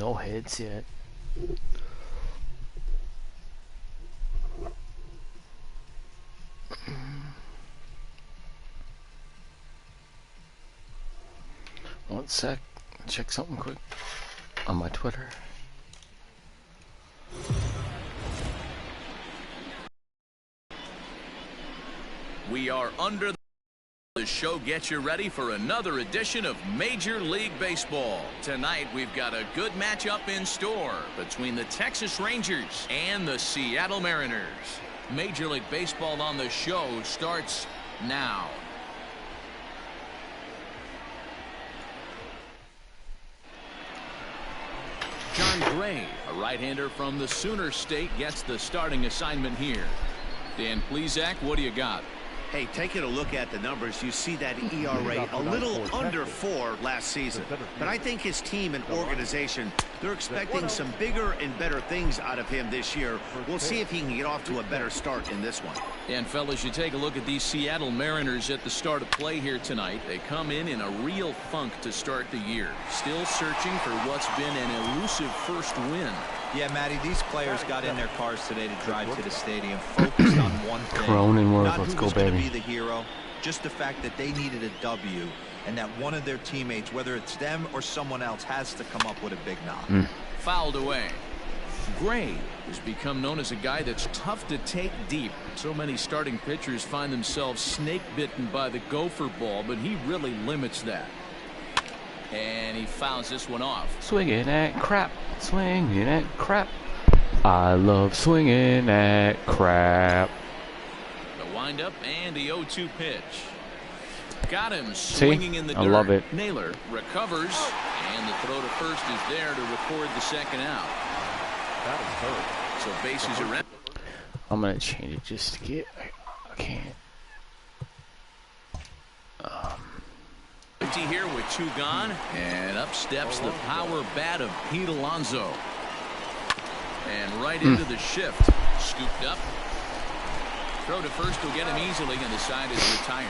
no hits yet. One sec, check something quick on my Twitter. We are under the show. Get you ready for another edition of Major League Baseball. Tonight we've got a good matchup in store between the Texas Rangers and the Seattle Mariners. Major League Baseball on the show starts now. John Gray, a right-hander from the Sooner State, gets the starting assignment here. Dan Plesac, what do you got? Hey, taking a look at the numbers, you see that ERA a little under 4 last season. But I think his team and organization, they're expecting some bigger and better things out of him this year. We'll see if he can get off to a better start in this one. And, fellas, you take a look at these Seattle Mariners at the start of play here tonight. They come in a real funk to start the year. Still searching for what's been an elusive first win. Yeah, Matty, these players got in their cars today to drive to the stadium, focused on one thing. Cronenworth, Not let's who go, was going to baby. be the hero, just the fact that they needed a W, and that one of their teammates, whether it's them or someone else, has to come up with a big knock. Fouled away. Gray has become known as a guy that's tough to take deep. So many starting pitchers find themselves snake bitten by the gopher ball, but he really limits that. And he fouls this one off. Swinging at crap, swinging at crap. I love swinging at crap. The windup and the 0-2 pitch. Got him swinging in the dirt. I love it. Naylor recovers, and the throw to first is there to record the second out. So bases are empty. I'm gonna change it just to get. I can't. Empty here with 2 gone, and up steps the power bat of Pete Alonso. And right into the shift. Scooped up. Throw to first will get him easily, and the side is retired.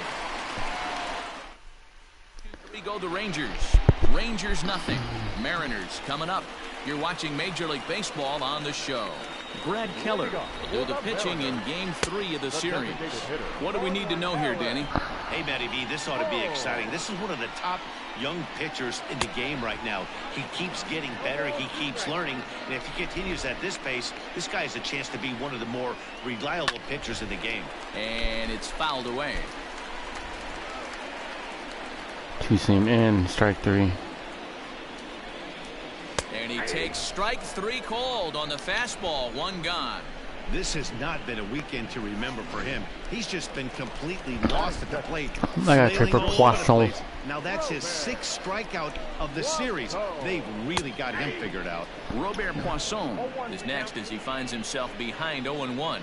Here we go, the Rangers. Rangers nothing. Mariners coming up. You're watching Major League Baseball on the show. Brad Keller will do the pitching in Game 3 of the series. What do we need to know here, Danny? Hey, Matty B, this ought to be exciting. This is one of the top young pitchers in the game right now. He keeps getting better. He keeps learning. And if he continues at this pace, this guy has a chance to be one of the more reliable pitchers in the game. And it's fouled away. 2-seam in, strike 3. And he takes strike 3 called on the fastball. 1 gone. This has not been a weekend to remember for him. He's just been completely lost at the plate. I got flailing paper all over the Poisson. place. Now that's his 6th strikeout of the series. They've really got him figured out. Robert Poisson is next as he finds himself behind 0-1.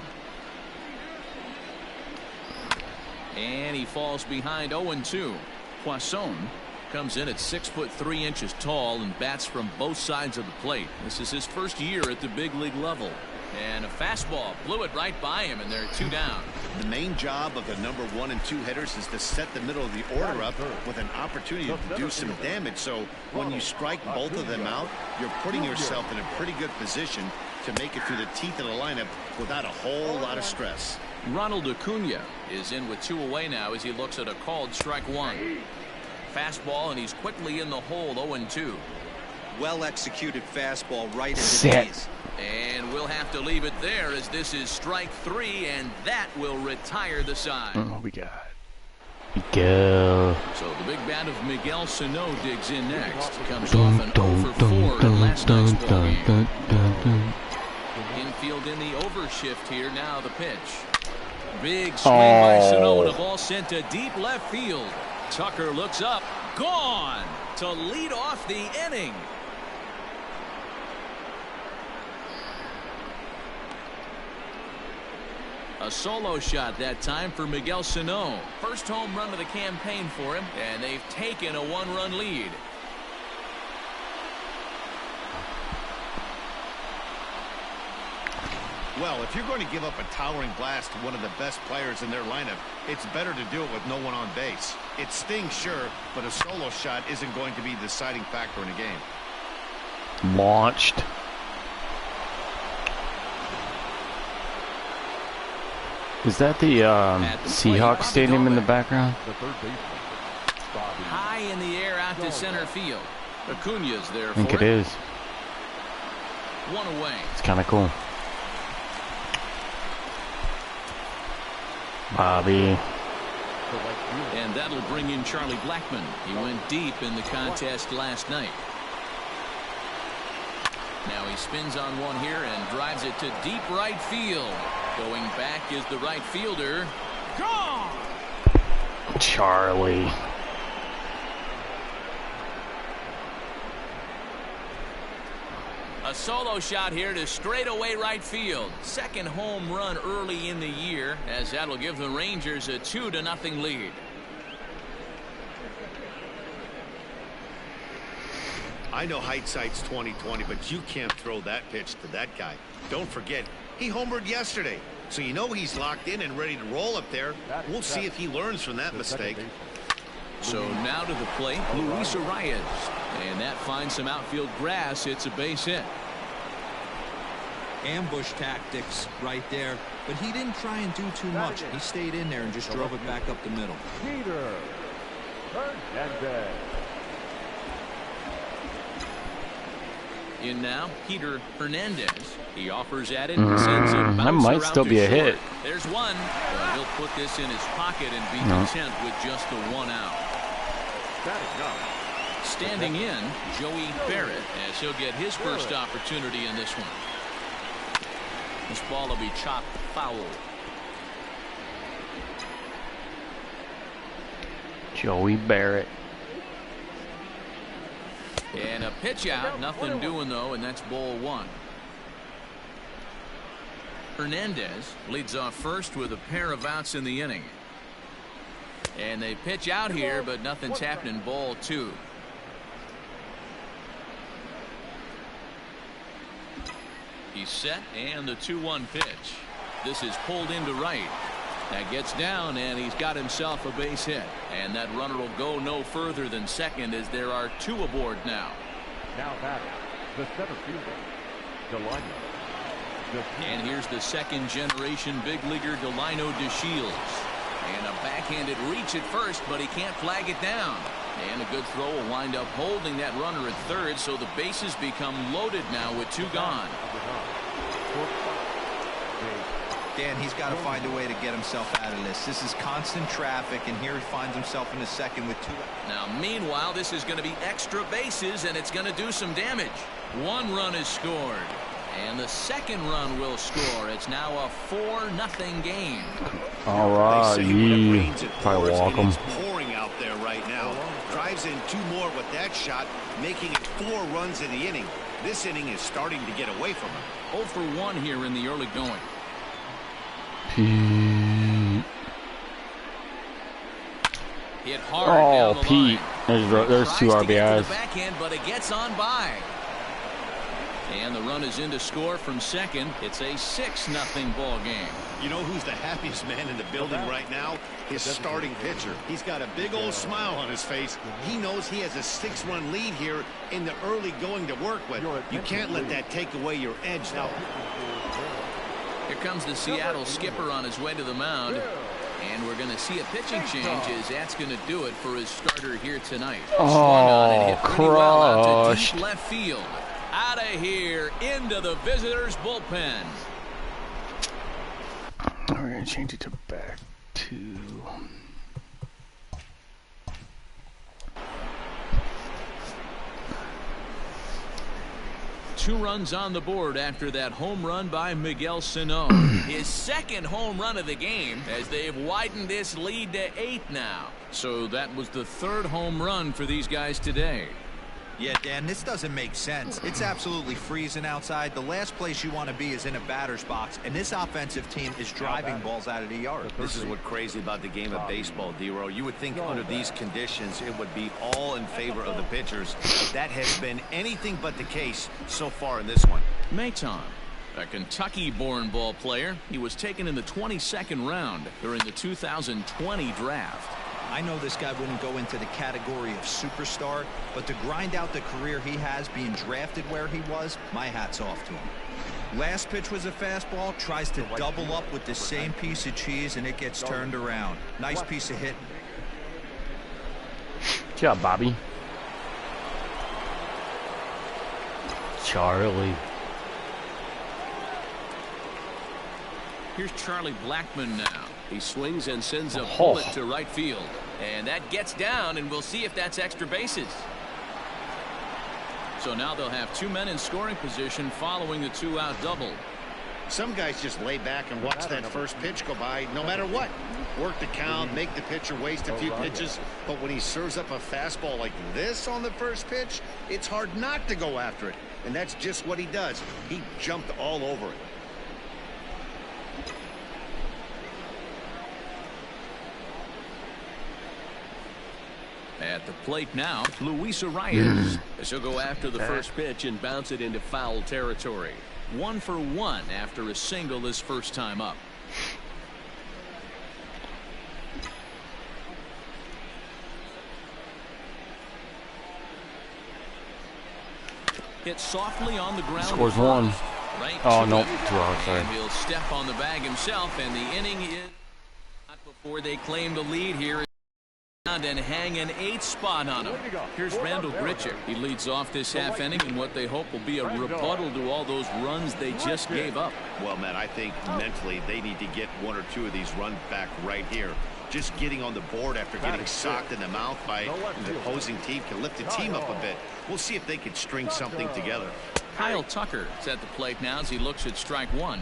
And he falls behind 0-2. Poisson comes in at 6'3" tall and bats from both sides of the plate. This is his first year at the big league level. And a fastball blew it right by him, and they're 2 down. The main job of the number 1 and 2 hitters is to set the middle of the order up with an opportunity to do some damage. So when you strike both of them out, you're putting yourself in a pretty good position to make it through the teeth of the lineup without a whole lot of stress. Ronald Acuna is in with 2 away now as he looks at a called strike 1. Fastball, and he's quickly in the hole. 0-2. Well executed fastball right into the knees. And we'll have to leave it there as this is strike 3, and that will retire the side. Oh, we got Miguel. So the big bat of Miguel Sano digs in next. Comes off an 0-for-4 in last night's ballgame. Infield in the overshift here. Now the pitch. Big swing by Sano, and a ball sent to deep left field. Tucker looks up. Gone to lead off the inning. A solo shot that time for Miguel Sano. First home run of the campaign for him, and they've taken a 1-run lead. Well, if you're going to give up a towering blast to one of the best players in their lineup, it's better to do it with no one on base. It stings, sure, but a solo shot isn't going to be the deciding factor in a game. Launched. Is that the Seahawks stadium in the background? High in the air out to center field. Acuña's there. I think it it is. One away. It's kind of cool. Bobby. And that'll bring in Charlie Blackmon. He went deep in the contest last night. Now he spins on one here and drives it to deep right field. Going back is the right fielder. Gone! Charlie. A solo shot here to straightaway right field. Second home run early in the year, as that'll give the Rangers a 2-0 lead. I know hindsight's 20/20, but you can't throw that pitch to that guy. Don't forget, he homered yesterday, so you know he's locked in and ready to roll up there. We'll see if he learns from that mistake. So now to the plate, Luis Arias. And that finds some outfield grass. It's a base hit. Ambush tactics right there, but he didn't try and do too much. He stayed in there and just drove it back up the middle. In now, Peter Hernandez. He offers at it and sends it That bounce might around still to be a short. hit. There's one. But he'll put this in his pocket and be content with just the 1 out. Standing in, Joey Barrett, as he'll get his first opportunity in this one. This ball will be chopped foul. Joey Barrett. And a pitch out, nothing doing though, and that's ball 1. Hernandez leads off first with a pair of outs in the inning. And they pitch out here, but nothing's happening. Ball 2. He's set, and the 2-1 pitch. This is pulled into right. That gets down, and he's got himself a base hit. And that runner will go no further than second, as there are 2 aboard now. Now batting, the center fielder, Delino. And here's the second-generation big leaguer Delino DeShields. And a backhanded reach at first, but he can't flag it down. And a good throw will wind up holding that runner at third, so the bases become loaded now with 2 gone. Dan, he's got to find a way to get himself out of this. This is constant traffic, and here he finds himself in the second with 2. Now, meanwhile, this is going to be extra bases, and it's going to do some damage. 1 run is scored. And the second run will score. It's now a 4-0 game. All right, yeah. Probably walk him. It's pouring out there right now. Drives in 2 more with that shot, making it 4 runs in the inning. This inning is starting to get away from him. 0 for 1 here in the early going. Pete. Hit hard down the Pete. line. There's 2 Tries to get to RBIs. the backhand, but it gets on by. And the run is in to score from second. It's a 6-0 ball game. You know who's the happiest man in the building right now? His starting pitcher. He's got a big old smile on his face. He knows he has a 6-run lead here in the early going to work with. You can't let that take away your edge now. Here comes the Seattle skipper on his way to the mound. And we're going to see a pitching change, as that's going to do it for his starter here tonight. Swung on and hit pretty well out to deep left field. Out of here into the visitors' bullpen. We're going to change it to back 2. 2 runs on the board after that home run by Miguel Sano. His second home run of the game, as they've widened this lead to 8 now. So that was the 3rd home run for these guys today. Yeah, Dan, this doesn't make sense. It's absolutely freezing outside. The last place you want to be is in a batter's box, and this offensive team is driving balls out of the yard. This is what's crazy about the game of baseball, D-Row. You would think under these conditions it would be all in favor of the pitchers. That has been anything but the case so far in this one. Maton, a Kentucky-born ball player. He was taken in the 22nd round during the 2020 draft. I know this guy wouldn't go into the category of superstar, but to grind out the career he has being drafted where he was, my hat's off to him. Last pitch was a fastball, tries to double up with the same piece of cheese, and it gets turned around. Nice piece of hitting. Good job, Bobby. Charlie. Here's Charlie Blackmon now. He swings and sends a bullet to right field. And that gets down, and we'll see if that's extra bases. So now they'll have 2 men in scoring position following the 2-out double. Some guys just lay back and watch that first pitch go by no matter what. Work the count, make the pitcher waste a few pitches. But when he serves up a fastball like this on the first pitch, it's hard not to go after it. And that's just what he does. He jumped all over it. At the plate now, Luis Arias. She'll go after the first pitch and bounce it into foul territory. 1 for 1 after a single his first time up. Hit softly on the ground. Scores 1. Right oh, no. 2 out, sorry. And he'll step on the bag himself, and the inning is not before they claim the lead here. And hang an 8th spot on him. Here's Randall Grichuk. He leads off this half inning in what they hope will be a rebuttal to all those runs they just gave up. Well, Matt, I think mentally they need to get 1 or 2 of these runs back right here. Just getting on the board after getting socked in the mouth by the opposing team can lift the team up a bit. We'll see if they can string something together. Kyle Tucker is at the plate now as he looks at strike 1.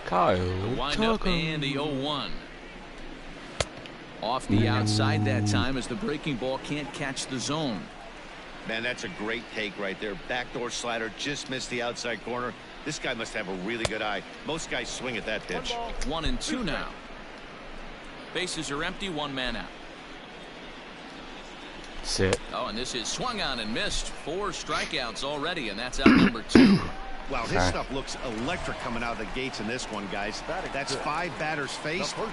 Kyle The windup and the 0-1. Off the outside that time as the breaking ball can't catch the zone. Man, that's a great take right there. Backdoor slider just missed the outside corner. This guy must have a really good eye. Most guys swing at that pitch. 1-2 now. Bases are empty, 1 man out. Sit. Oh, and this is swung on and missed. 4 strikeouts already, and that's out number 2. Wow, his stuff looks electric coming out of the gates in this one, guys. That's 5 batters faced, 4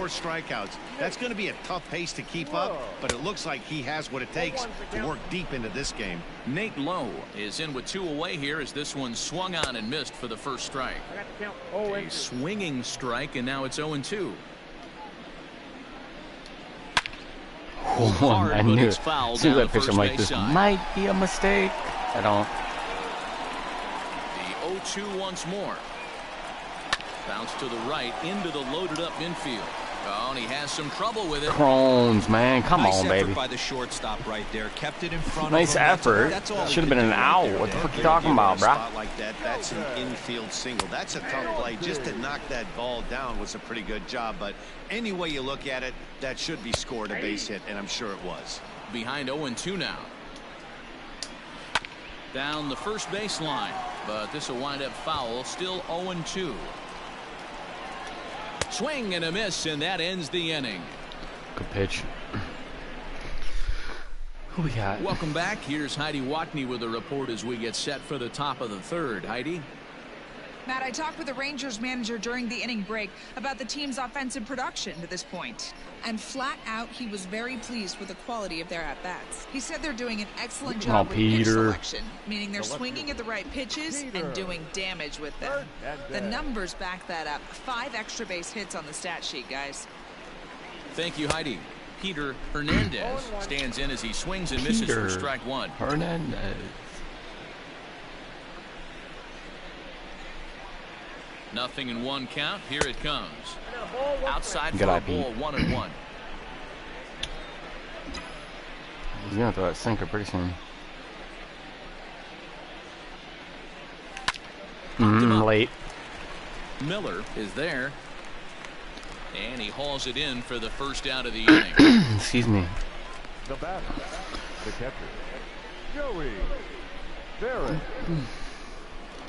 strikeouts. That's going to be a tough pace to keep up, but it looks like he has what it takes to work deep into this game. Nate Lowe is in with 2 away here as this one swung on and missed for the first strike. A swinging strike, and now it's 0-2. I knew it. As soon as I pitched, I'm like, this might be a mistake. I don't. 0-2 once more. Bounce to the right into the loaded up infield. Oh, and he has some trouble with it. Crones, man, come on, baby. Nice effort by the shortstop right there. Kept it in front nice of him. effort. Should have been an out. What the fuck are you talking about, bruh? Like that, that's an infield single. That's a tough play. Just to knock that ball down was a pretty good job. But any way you look at it, that should be scored a base hit, and I'm sure it was. Behind 0-2 now. Down the first baseline, but this will wind up foul. Still 0-2. Swing and a miss, and that ends the inning. Good pitch. Who we got? Welcome back. Here's Heidi Watney with a report as we get set for the top of the 3rd. Heidi? Matt, I talked with the Rangers manager during the inning break about the team's offensive production to this point. And flat out, he was very pleased with the quality of their at-bats. He said they're doing an excellent job with pitch selection, meaning they're swinging at the right pitches and doing damage with them. The numbers back that up. 5 extra base hits on the stat sheet, guys. Thank you, Heidi. Peter Hernandez stands in as he swings and misses for strike 1. Hernandez. Nothing in 1 count. Here it comes. Outside for a ball, 1-1. He's gonna throw that sinker pretty soon. Late. Miller is there. And he hauls it in for the first out of the inning. Excuse me. The batter, the catcher, Joey Barrett.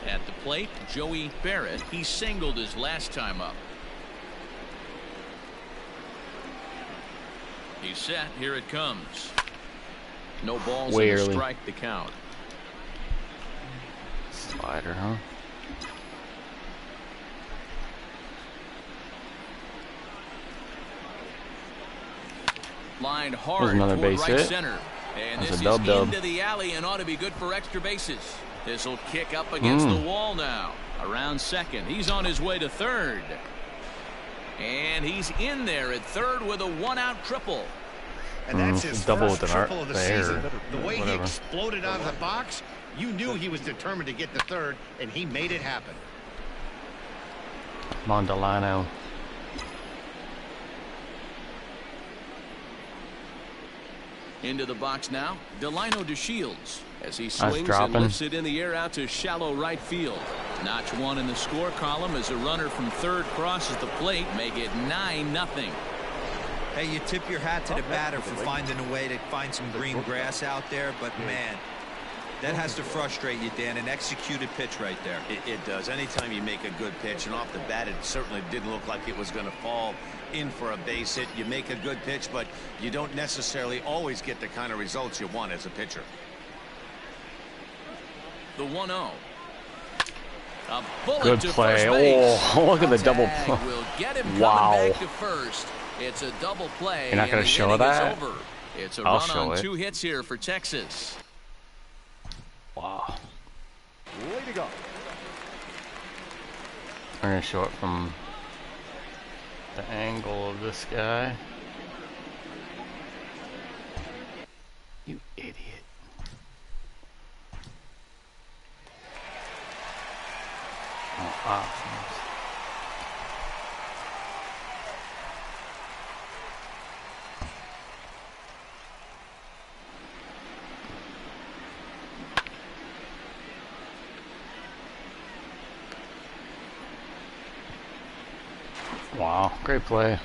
At the plate, Joey Barrett. He singled his last time up. He's set. Here it comes. No balls and a strike to count. Slider, huh? Lined hard another toward base right hit. center. And That's this a dub-dub. is into the alley and ought to be good for extra bases. This will kick up against the wall now. Around second. He's on his way to third. And he's in there at third with a one-out triple. And that's his double first with an triple art of the there. season. The way he Whatever. exploded out of the box, you knew he was determined to get to third, and he made it happen. Mondelano. Into the box now, Delino DeShields as he swings and dropping. lifts it in the air out to shallow right field. Notch one in the score column as a runner from third crosses the plate, make it 9-0. Hey, you tip your hat to the batter for finding a way to find some green grass out there, but man, that has to frustrate you, Dan. An executed pitch right there. It does. Anytime you make a good pitch, and off the bat, it certainly didn't look like it was going to fall in for a base hit. You make a good pitch, but you don't necessarily always get the kind of results you want as a pitcher. The 1-0. A bullet Good to play. first base. Oh, look at the double Tag play. will get him Wow. coming back to first. It's a double play. You're not gonna and the show inning is that? over. It's a I'll run show on it. 2 hits here for Texas. Wow. Leading off. I'm gonna show it from the angle of this guy. You idiot. Oh, options. Wow, great play.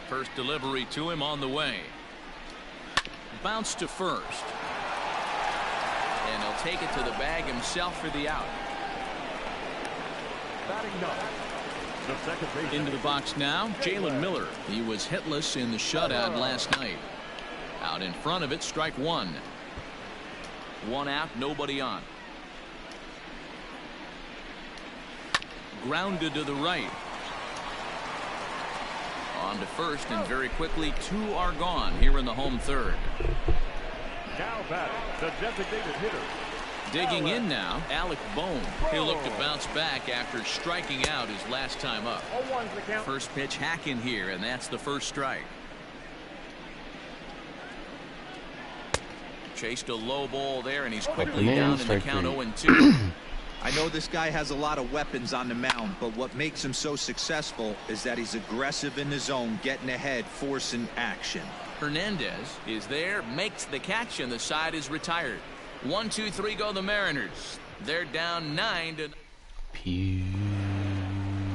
First delivery to him on the way. Bounce to first. And he'll take it to the bag himself for the out. Batting ninth. The second baseman. Into the box now, Jalen Miller. He was hitless in the shutout last night. Out in front of it, strike one. One out, nobody on. Grounded to the right. On to first, and very quickly 2 are gone here in the home third. Now batting, the designated hitter. Digging in now, Alec Bohm. He'll look to bounce back after striking out his last time up. 0-1's the count. First pitch hacking here, and that's the first strike. Chased a low ball there, and he's quickly Man, down in the strike count three. 0-2. I know this guy has a lot of weapons on the mound, but what makes him so successful is that he's aggressive in the zone, getting ahead, forcing action. Hernandez is there, makes the catch, and the side is retired. 1, 2, 3 go the Mariners. They're down 9 to... Pew.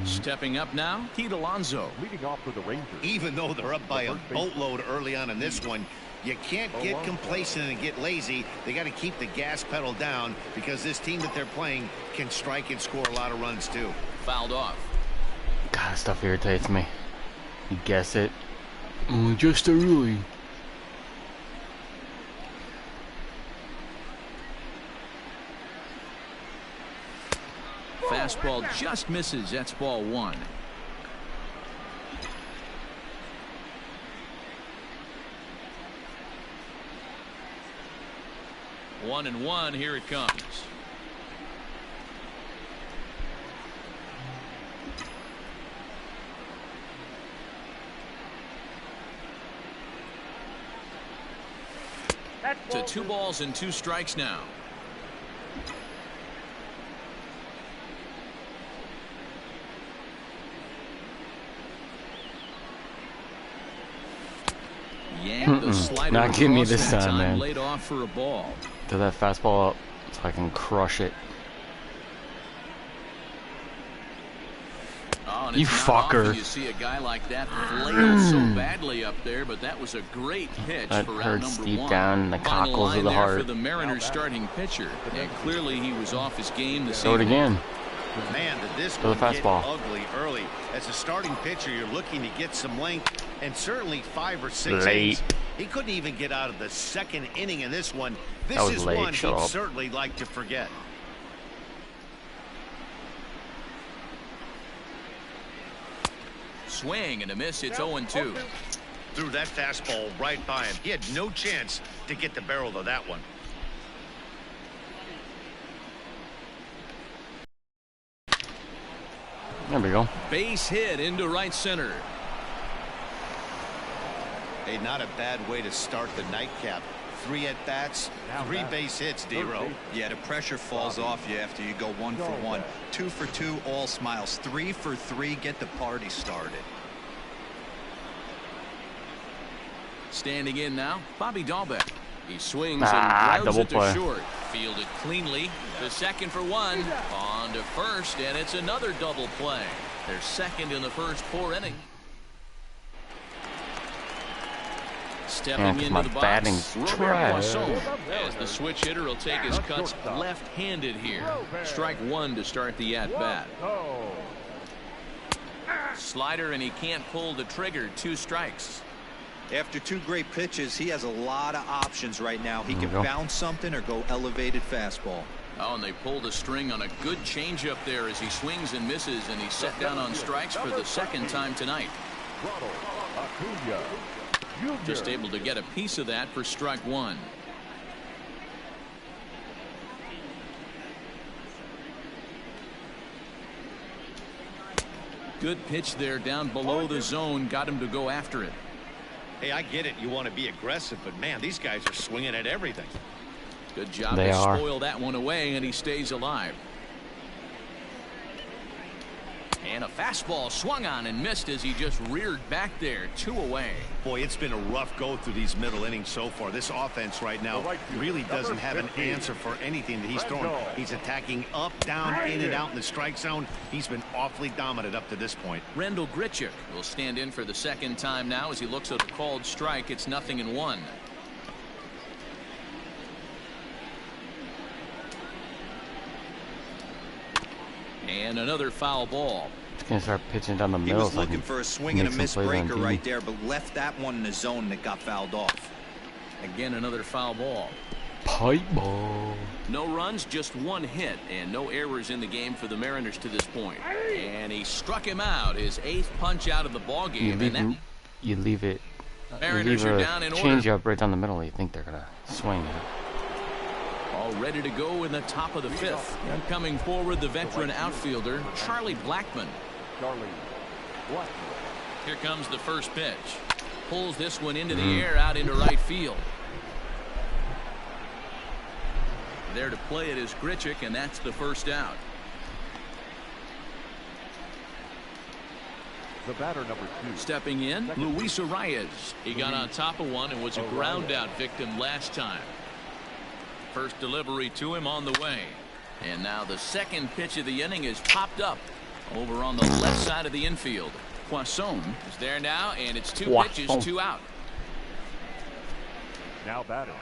Stepping up now, Pete Alonso. Leading off for the Rangers. Even though they're up by a boatload early on in this one, you can't get complacent and get lazy. They got to keep the gas pedal down because this team that they're playing can strike and score a lot of runs too. Fouled off. God, stuff irritates me. You guess it. Just early. Fastball just misses. That's ball 1. One and one. Here it comes. To 2 balls and 2 strikes now. Yank the slider Not give me across this that time, man. Laid off for a ball. Throw that fastball up so I can crush it. Oh, and You it's not fucker. often you see a guy like that flail so badly up there, but that was a great pitch That for out hurts number deep 1. down in the Final cockles line of the there heart. for the Mariners starting pitcher, and clearly he was off his game this Throw it evening. again. Man, did this Throw one the get fastball. ugly early. As a starting pitcher, you're looking to get some length and certainly 5 or 6 Late. innings. He couldn't even get out of the 2nd inning in this one. This That was is late. one Shut he'd up. certainly like to forget. swing and a miss. It's 0-2. Threw that fastball right by him. He had no chance to get the barrel of that one. There we go. Base hit into right center. Hey, not a bad way to start the nightcap. 3 at-bats, 3 base hits, D-Row. Yeah, the pressure falls off you after you go 1 for 1. 2 for 2, all smiles. 3 for 3, get the party started. Standing in now, Bobby Dahlbeck. He swings and grounds it to short. Fielded cleanly. The second for 1. On to first, and it's another double play. They're second in the first 4 innings. Stepping into the box, Poisson, as the switch hitter will take his cuts left-handed here. Strike 1 to start the at-bat. Slider, and he can't pull the trigger. 2 strikes. After 2 great pitches, he has a lot of options right now. He can bounce something or go elevated fastball. Oh, and they pulled a string on a good changeup there as he swings and misses, and he's set down on strikes for the second time tonight. Just able to get a piece of that for strike 1. Good pitch there down below the zone. Got him to go after it. Hey, I get it. You want to be aggressive, but man, these guys are swinging at everything. Good job to spoil that one away, and he stays alive. And a fastball swung on and missed as he just reared back there. 2 away. Boy, it's been a rough go through these middle innings so far. This offense right now really doesn't have an answer for anything that he's throwing. He's attacking up, down, in and out in the strike zone. He's been awfully dominant up to this point. Rendell Grichuk will stand in for the second time now as he looks at a called strike. It's 0-1. And another foul ball. He's gonna start pitching down the middle. He was looking for a swing and a miss breaker right there, but left that one in the zone that got fouled off. Again, another foul ball. Pipe ball. No runs, just 1 hit, and no errors in the game for the Mariners to this point. And he struck him out, his 8th punch out of the ball game. You leave it. Mariners are down in order. Change up right down the middle. You think they're gonna swing it. All ready to go in the top of the 5th. And coming forward, the veteran outfielder, Charlie Blackmon. Here comes the first pitch. Pulls this one into the air out into right field. There to play it is Grichuk, and that's the first out. The batter, number 2. Stepping in, Luis Arias. He got on top of one and was a ground out victim last time. First delivery to him on the way. And now the second pitch of the inning is popped up over on the left side of the infield. Poisson is there now, and it's 2 pitches, 2 out. Now batting,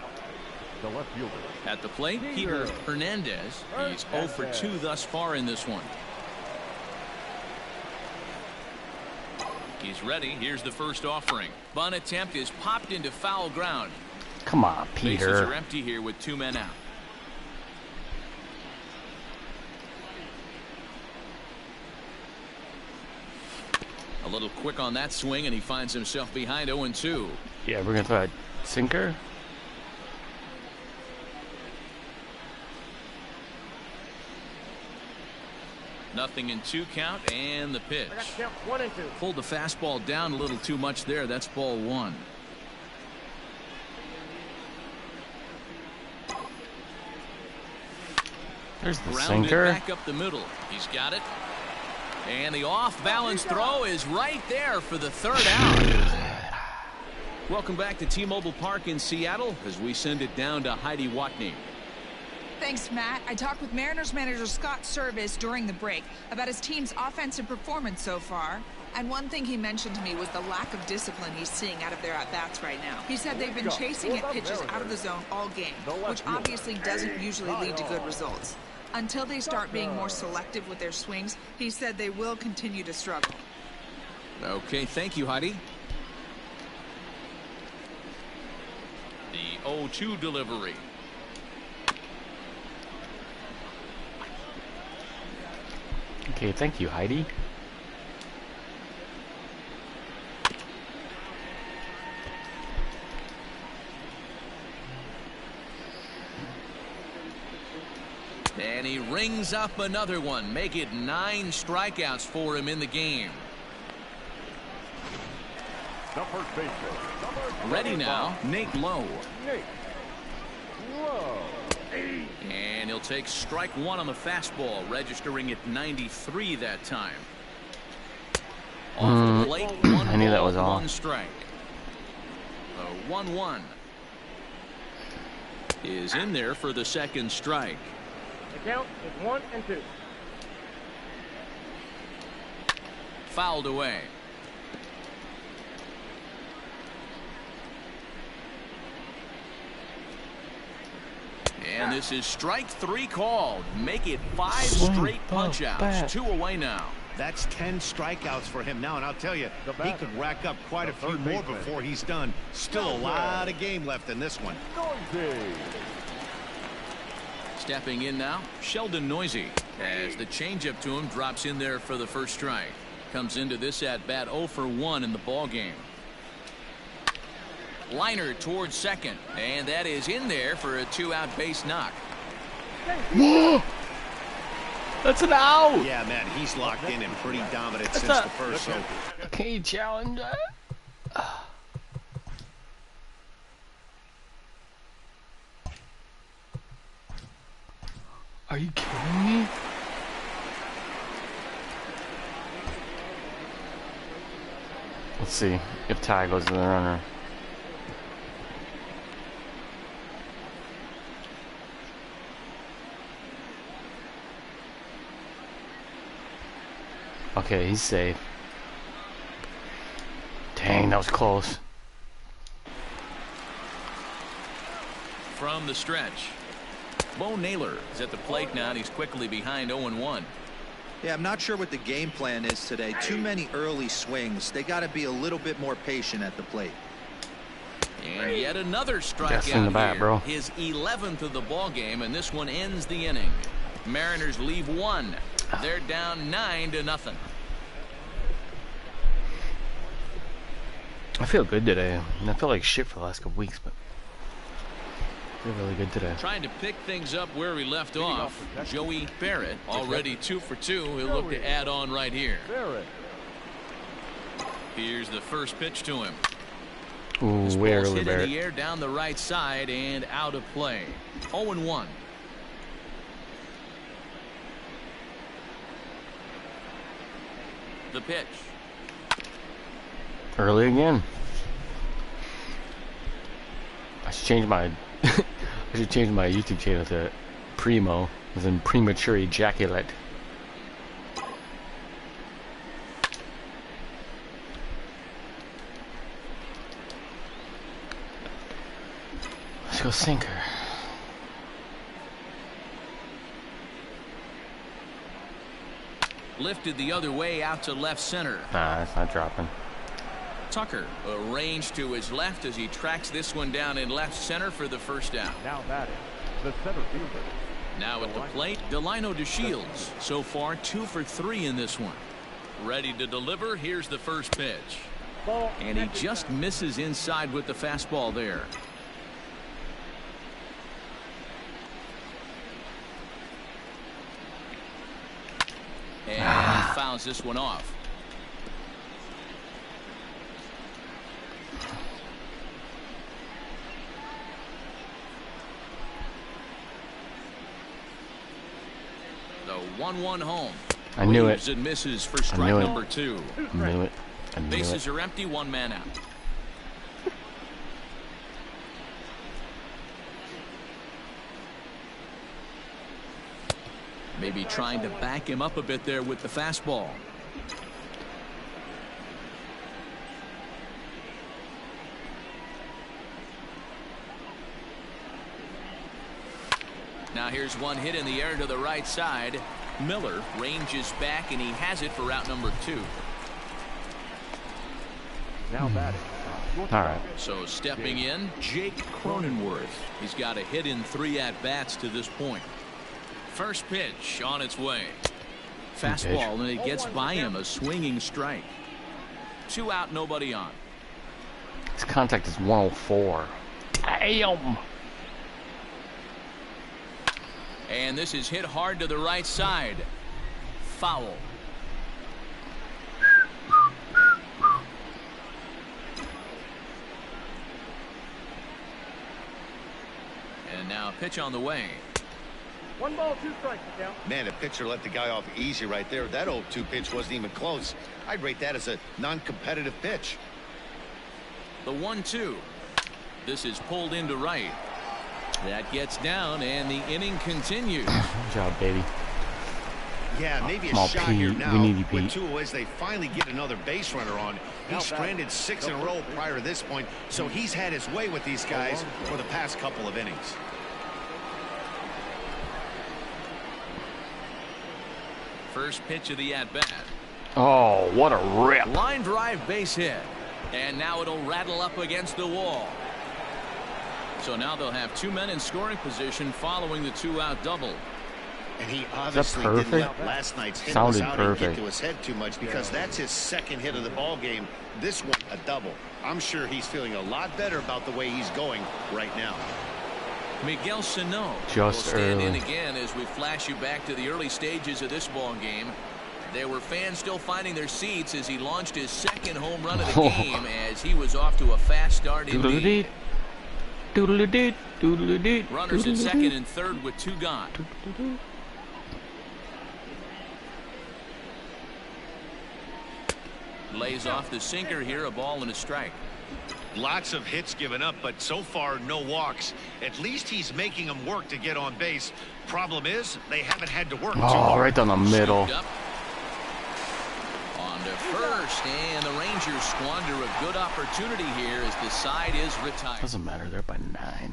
the left fielder. At the plate, Peter Hernandez. He's 0 for 2 thus far in this one. He's ready. Here's the first offering. Bunt attempt is popped into foul ground. Come on, Peter. Bases are empty here with 2 men out. A little quick on that swing, and he finds himself behind 0-2. Yeah, we're gonna throw a sinker. Nothing in 2 count, and the pitch. Pulled the fastball down a little too much there. That's ball 1. There's the Grounded sinker. back up the middle. He's got it. And the off-balance throw is right there for the 3rd out. Welcome back to T-Mobile Park in Seattle as we send it down to Heidi Watney. Thanks, Matt. I talked with Mariners manager Scott Service during the break about his team's offensive performance so far. And one thing he mentioned to me was the lack of discipline he's seeing out of their at-bats right now. He said they've been chasing at pitches out of the zone all game, which obviously doesn't usually lead to good results. Until they start being more selective with their swings, he said they will continue to struggle. Okay, thank you, Heidi. The 0-2 delivery. Okay, thank you, Heidi. And he rings up another one. Make it 9 strikeouts for him in the game. The first baseman. Ready now, Nate Lowe. Nate Lowe. And he'll take strike 1 on the fastball, registering at 93 that time. Off the plate, I knew that was off. 1 strike. The 1-1 is in there for the second strike. The count is 1 and 2. Fouled away. And this is strike 3 called. Make it 5 straight punch-outs. 2 away now. That's 10 strikeouts for him now, and I'll tell you, he could rack up quite a few more before he's done. Still a lot of game left in this one. Stepping in now, Sheldon Noisy, as the changeup to him drops in there for the first strike. Comes into this at-bat 0 for 1 in the ballgame. Liner towards second, and that is in there for a 2-out base knock. Whoa! That's an out! Yeah, man, he's locked in and pretty dominant since the first. So. Can you challenge that? Are you kidding me? Let's see if Ty goes to the runner. Okay, he's safe. Dang, that was close. From the stretch, Bo Naylor is at the plate now, and he's quickly behind 0-1. Yeah, I'm not sure what the game plan is today. Too many early swings. They got to be a little bit more patient at the plate. And yet another strikeout in the bat, here. bro. His 11th of the ball game, and this one ends the inning. Mariners leave 1. They're down 9-0. I feel good today. I feel like shit for the last couple weeks, but I feel really good today. Trying to pick things up where we left off. Joey Barrett already 2 for 2. He'll look to add on right here. Here's the first pitch to him. Ooh, This way ball's early, hit Barrett. in the air down the right side and out of play. 0-1. The pitch. Early again. I should change my I should change my YouTube channel to Primo, as in premature ejaculate. Let's go sinker. Lifted the other way out to left center. Nah, it's not dropping. Tucker arranged to his left as he tracks this one down in left center for the first down. Now batting, the center fielder. Now at the plate, Delino DeShields. So far 2 for 3 in this one. Ready to deliver. Here's the first pitch. And he just misses inside with the fastball there. And he fouls this one off. The 1-1 home. I knew it. Leaves and misses for strike knew it. number 2. I knew it. I knew Bases it. are empty, 1 man out. Maybe trying to back him up a bit there with the fastball. Now here's one hit in the air to the right side. Miller ranges back, and he has it for out number 2. Now batting. All right. So stepping in, Jake Cronenworth. He's got a hit in 3 at-bats to this point. First pitch on its way. Fastball, and it gets by him, a swinging strike. 2 out, nobody on. His contact is 104. Damn. And this is hit hard to the right side. Foul. And now pitch on the way. 1 ball, 2 strikes, count. Man, a pitcher let the guy off easy right there. That 0-2 pitch wasn't even close. I'd rate that as a non-competitive pitch. The 1-2. This is pulled into right. That gets down, and the inning continues. Good job, baby. Yeah, maybe a Come on, shot Pete. here We now. need you, With Pete. 2 away, they finally get another base runner on. He's stranded 6 in a row prior to this point, so he's had his way with these guys for the past couple of innings. First pitch of the at-bat. Oh, what a rip. Line drive base hit. And now it'll rattle up against the wall. So now they'll have 2 men in scoring position following the 2-out double. And he obviously didn't perfect? let last night's hit Sounded out perfect. get to his head too much, because that's his second hit of the ball game. This one a double. I'm sure he's feeling a lot better about the way he's going right now. Miguel Sano Just will stand in early. again as we flash you back to the early stages of this ball game. There were fans still finding their seats as he launched his second home run of the game, as he was off to a fast start indeed. Doodle-a-dee, doodle-a-dee, Runners at second and third with 2 gone. Lays off the sinker here, a ball and a strike. Lots of hits given up, but so far no walks. At least he's making them work to get on base. Problem is, they haven't had to work too Oh, hard. right down the middle. Scooped up. On to first, and the Rangers squander a good opportunity here as the side is retired. Doesn't matter, they're by 9.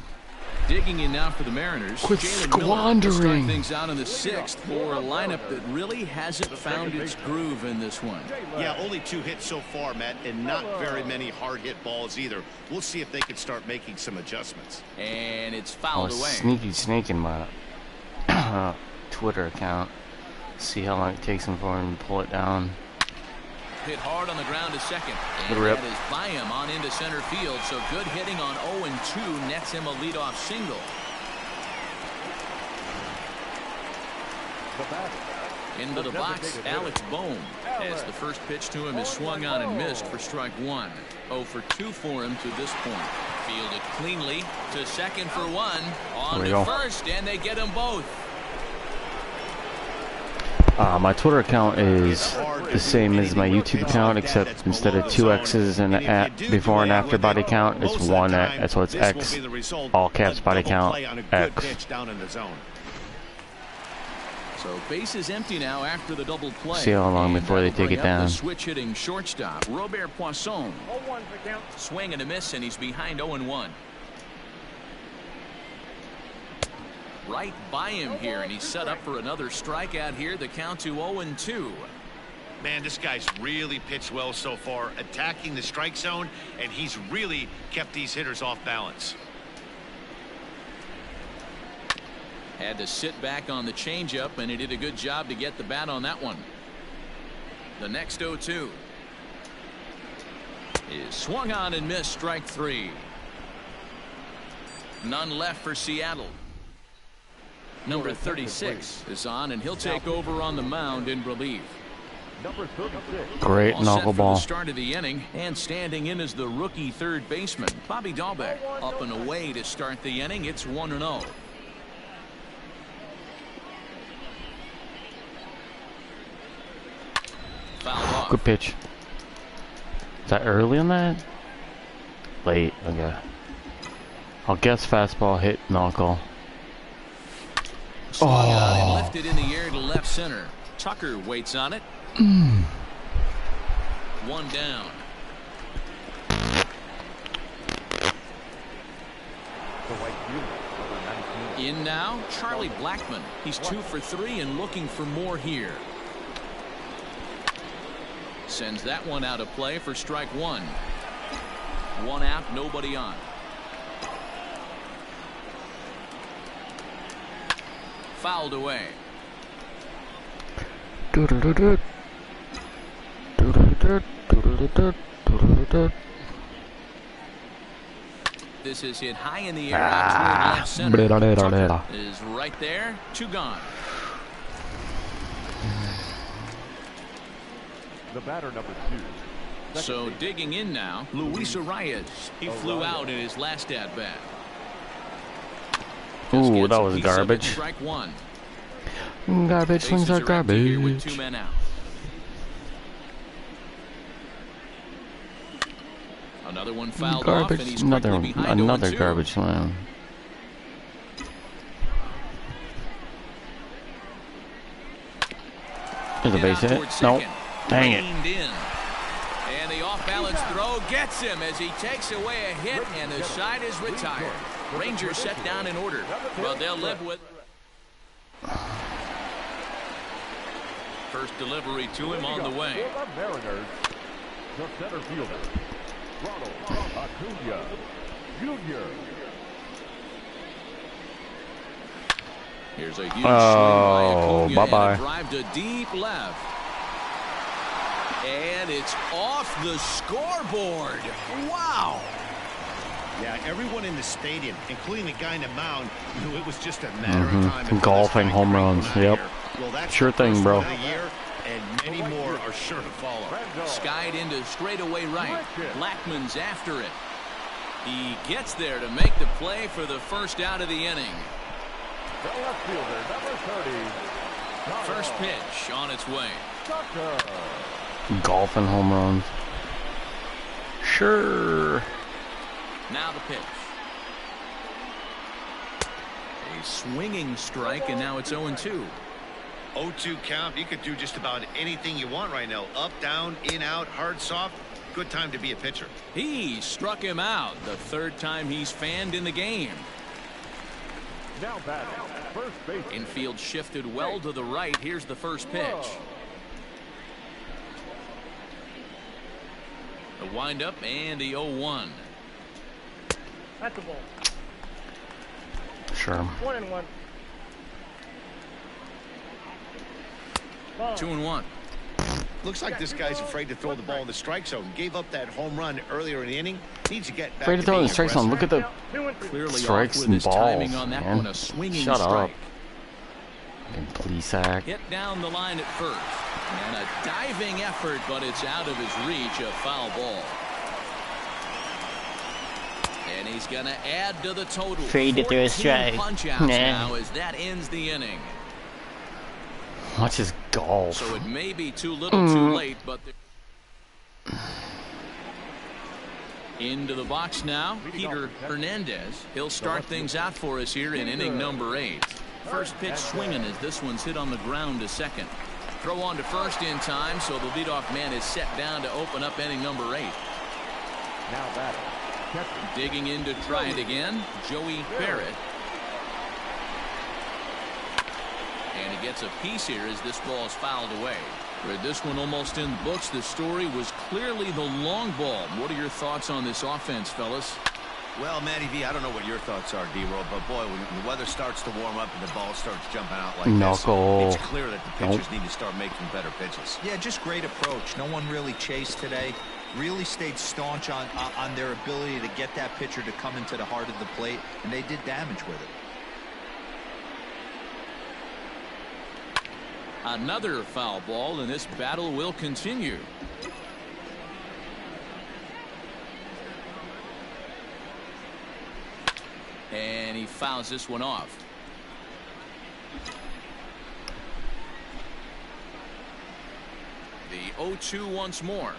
Digging in now for the Mariners. Quit Jalen Miller will squandering. start things out in the 6th for a lineup that really hasn't found its groove in this one. Yeah, only 2 hits so far, Matt, and not very many hard hit balls either. We'll see if they can start making some adjustments. And it's I fouled was away. sneaky snaking my Twitter account. See how long it takes him for him to pull it down. Hit hard on the ground to second. Good And rip. that is by him on into center field. So good hitting on 0-2 nets him a leadoff single. The batter. Into the box, Alex Bohm, as the first pitch to him is swung on and missed for strike 1. 0 for 2 for him to this point. Fielded cleanly to second for 1. On There to we go. first, and they get them both. My Twitter account is the same as my YouTube account, except instead of 2 X's and at before and after body count, it's 1 at, so it's X, all caps body count, X. So base is empty now after the double play. See how long And before they that'll take it bring up down. the switch hitting shortstop, Robert Poisson. 0-1 the count. Swing and a miss, and he's behind 0-1. Right by him here, and he's set up for another strikeout here. The count to 0-2. Man, this guy's really pitched well so far, attacking the strike zone, and he's really kept these hitters off balance. Had to sit back on the changeup, and he did a good job to get the bat on that one. The next 0-2 is swung on and missed, strike 3. None left for Seattle. Number 36 is on, and he'll take over on the mound in relief. Number 36. Great All set for the knuckleball. start of the inning, and standing in as the rookie third baseman, Bobby Dahlbeck. Up and away to start the inning. It's 1-0. Fouled off. Good pitch. Is that early on that? Late, okay. I'll guess fastball hit knuckle. Swung on and lifted in the air to left center. Tucker waits on it. One down. The white unit, number 19. In now, Charlie Blackmon. He's 2 for 3 and looking for more here. Sends that one out of play for strike 1. 1 out, nobody on. Fouled away. Doodle-doo-doo. Doodle-doo-doo. Doodle-doo-doo. Doodle-doo-doo. this is hit high in the air out toward left center. Tucker is right there. 2 gone. The batter, number 2. So digging in now, Luis Arias. He flew out in his last at bat. Ooh, that was garbage. Strike 1. Garbage swings are garbage. With 2 men out. Another one fouled off, and he's another garbage slam. There's a base hit. Nope. Dang it. And the off-balance throw gets him as he takes away a hit, and the side is retired. Rangers set down in order, but they'll live with. First delivery to him on the way. Mariners, the center fielder, Ronald Acuna Jr. Here's a huge swing by Acuna bye-bye. and a drive to deep left. And it's off the scoreboard. Wow. Yeah, everyone in the stadium, including the guy in the mound, knew it was just a matter of time. Golfing home runs. Yep. Well, that's sure thing, bro. Year, and many more are sure to follow. Skied into straightaway right. Blackman's after it. He gets there to make the play for the first out of the inning. The left fielder, number 30. First pitch on its way. Golfing home runs. Sure. Now the pitch. A swinging strike, and now it's 0-2. 0-2 count. You could do just about anything you want right now. Up, down, in, out, hard, soft. Good time to be a pitcher. He struck him out the 3rd time he's fanned in the game. Now batting, first base. Infield shifted well to the right. Here's the first pitch. The windup and the 0-1. That's the ball. Sure. 1-1. 2-1. Looks like this guy's afraid to throw the ball in the strike zone. Gave up that home run earlier in the inning. Needs to get back Afraid to throw in the strike zone. Look at the Clearly strikes off with and his balls, timing on that man. one. A swinging Shut strike. up. And please sack. Hit down the line at first. And a diving effort, but it's out of his reach. A foul ball. And he's going to add to the total. Fade it through a strike. Punch-outs now as that ends the inning. Watch his golf. So it may be too little too late, but into the box now, Peter Hernandez. He'll start things out for us here in inning number 8. First pitch swinging as this one's hit on the ground to second. Throw on to first in time, so the leadoff man is set down to open up inning number 8. Now batting. Digging in to try it again, Joey Barrett. And he gets a piece here as this ball is fouled away. With this one almost in the books, the story was clearly the long ball. What are your thoughts on this offense, fellas? Well, Matty V, I don't know what your thoughts are, D-Roll, but boy, when the weather starts to warm up and the ball starts jumping out like this, it's clear that the pitchers need to start making better pitches. Yeah, just great approach. No one really chased today. Really stayed staunch on their ability to get that pitcher to come into the heart of the plate, and they did damage with it. Another foul ball, and this battle will continue. And he fouls this one off. The 0-2 once more.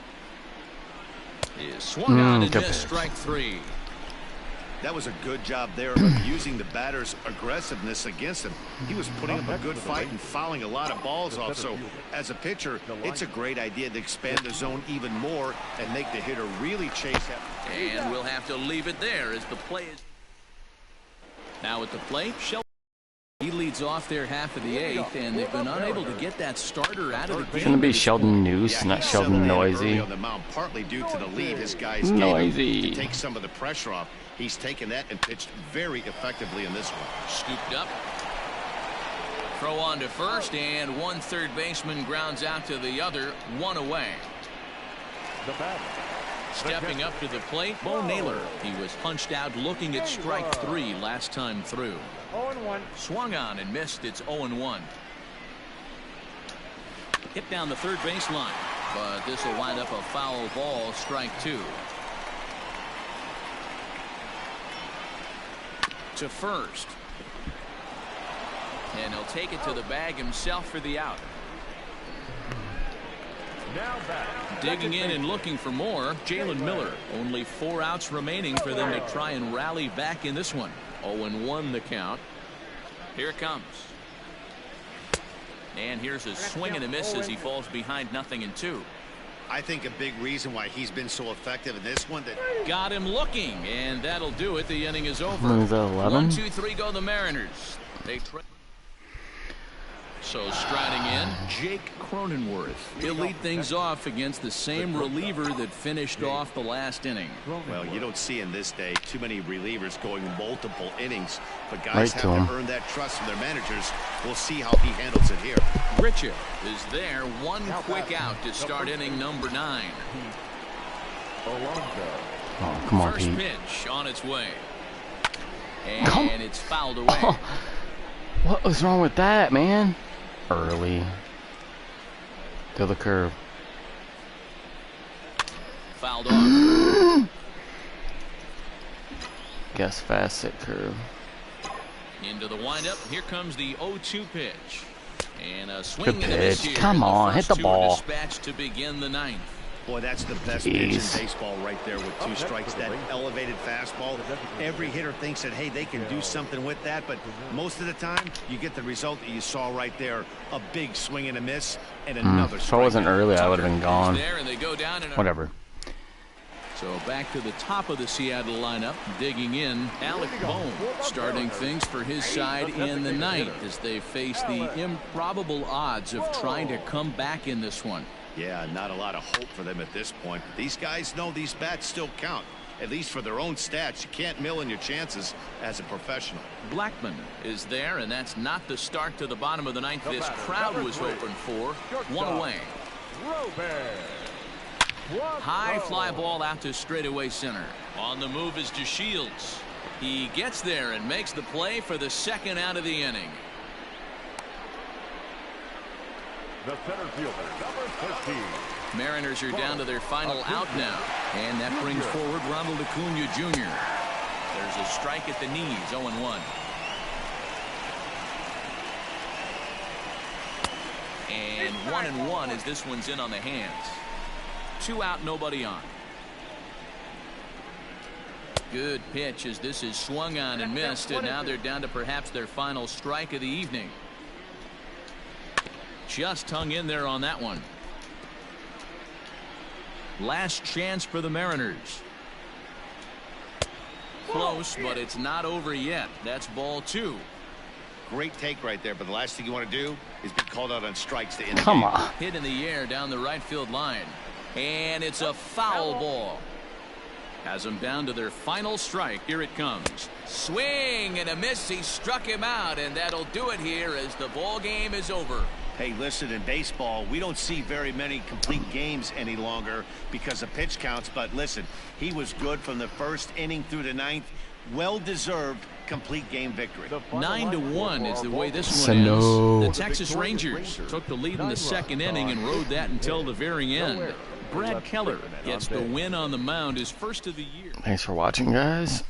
Is swung out and missed, strike 3. That was a good job there of using the batter's aggressiveness against him. He was putting up a good fight and fouling a lot of balls off. So as a pitcher, it's a great idea to expand the zone even more and make the hitter really chase after. And we'll have to leave it there as the play is. Now at the plate, Sheldon. He leads off their half of the 8th, and they've been unable to get that starter out of the game. It's going to be Sheldon Noose, not Sheldon Noisy. On the mound, partly due to the lead his guys Noisy. gave him to take some of the pressure off. He's taken that and pitched very effectively in this one. Scooped up. Throw on to first, and one third baseman grounds out to the other, one away. The batter, Stepping up to the plate, Bo Naylor. He was punched out looking at strike 3 last time through. 0-1. Swung on and missed. It's 0-1. Hit down the third baseline, but this will wind up a foul ball, strike 2. To first. And he'll take it to the bag himself for the out. Now back. Digging in and looking for more, Jalen Miller. Only 4 outs remaining for them to try and rally back in this one. 0-1 the count. Here it comes. And here's a swing and a miss as he falls behind 0-2. I think a big reason why he's been so effective in this one. Got him looking, and that'll do it. The inning is over. 11. 1-2-3 go the Mariners. They so striding in, Jake Cronenworth. He'll lead things off against the same reliever that finished off the last inning. Well, you don't see in this day too many relievers going multiple innings, but guys have to earn that trust from their managers. We'll see how he handles it here. Richard is there, one quick out to start inning number 9. Oh, come on, First Pete. pitch on its way. And it's fouled away. Oh, what was wrong with that, man? Early. To the curve. Fouled off. Guess fast at curve. Into the windup. Here comes the 0-2 pitch. And a swing Good and a miss pitch. here. Come on, hit the ball. Dispatched to begin the 9th. Boy, that's the best pitch in baseball right there with 2 strikes. That elevated fastball. Every hitter thinks that, hey, they can do something with that, but most of the time you get the result that you saw right there. A big swing and a miss and another If I wasn't early, I would have been gone. There and they go down in Whatever. So back to the top of the Seattle lineup, digging in, Alec Bohm starting things for his side in the 9th as they face the improbable odds of trying to come back in this one. Yeah, not a lot of hope for them at this point. These guys know these bats still count, at least for their own stats. You can't mill in your chances as a professional. Blackman is there, and that's not the start to the bottom of the 9th this crowd was hoping for. 1 away. High fly ball out to straightaway center. On the move is DeShields. He gets there and makes the play for the 2nd out of the inning. The center fielder, number 13. Mariners are down to their final out now, and that brings forward Ronald Acuna Jr. There's a strike at the knees, 0-1. And 1-1 as this one's in on the hands. 2 out, nobody on. Good pitch as this is swung on and missed, and now they're down to perhaps their final strike of the evening. Just hung in there on that one. Last chance for the Mariners. Close, but it's not over yet. That's ball 2. Great take right there, but the last thing you want to do is be called out on strikes to end the Come game. on. Hit in the air down the right field line. And it's a foul ball. Has them down to their final strike. Here it comes. Swing and a miss. He struck him out, and that'll do it here as the ball game is over. Hey, listen, in baseball, we don't see very many complete games any longer because of pitch counts. But listen, he was good from the 1st inning through the 9th. Well-deserved complete game victory. 9-1 is the way this one ends. The Texas Rangers took the lead in the 2nd inning and rode that until the very end. Brad Keller gets the win on the mound, his first of the year. Thanks for watching, guys.